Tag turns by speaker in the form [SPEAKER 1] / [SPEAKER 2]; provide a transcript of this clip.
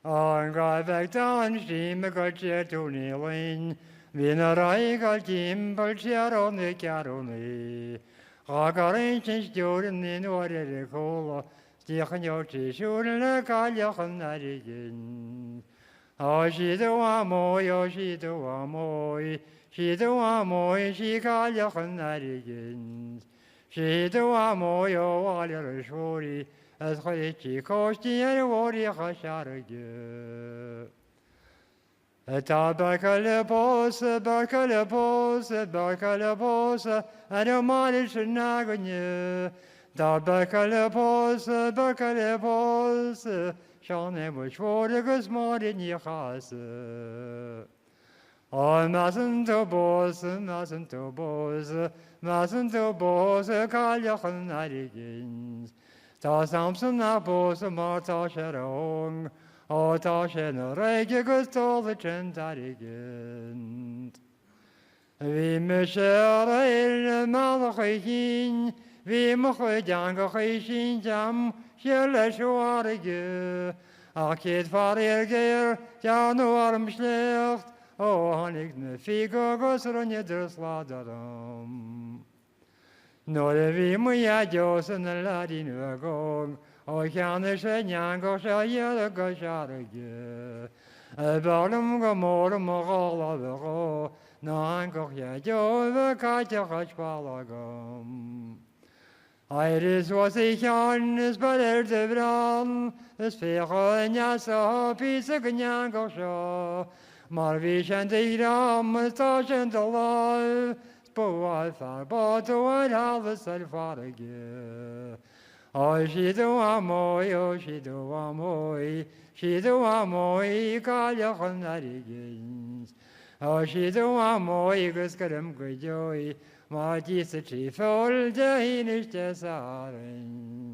[SPEAKER 1] An gael dan sim y gael tŵni lein, fi'n yr ai gael gimbal tiaron y garon i. Ac ar ein sy'n stiwr yn un o'r yr cola, stiach yn yw ti siwr yn y galiach yn ar i gyn. O si dy wa mwy, o si dy wa mwy, si dy wa mwy, si galiach yn ar i gyn. Si dy wa mwy o wal ar y siwri, as chwe ti costi ar y wari a chasiar y gyn. Ta barkalebose, barkalebose, barkalebose, ar y marish yn agonye. Ta barkalebose, barkalebose, Sean was for the good morning, your house. Oh, mustn't to boss, mustn't to boss, mustn't to boss, Kaljachan Arigins. Ta Samson na boss, Marta Sharong, oh, Tashen, Regigus told the chent Arigins. Vi mesher in Malachin, vi mochajangachin jam, Sjelleshuarige, Akit Farirger, Janu arm slecht, O hanig ne figo gosronje drusladaram. Nore vi moja josen ladin vagong, O kjane sjenjango sjajere gasjarige. Barnum gamorum og gala vero, Nango jove katja hachpalagam. Iris was ich Johannes bei der Vran, es fähre in Jassa, Pisa Ganyango Shaw, Marvish and the Ram, Stash and the Life, Spoal far, but to what harvest I far again. Oh, she do a moy, oh, she do a moy, she do a moy, Kaljachan Arigins. Oh, she do a moy, Guskaram Gujoy. Maar die is het chief, all de heen is de zaren.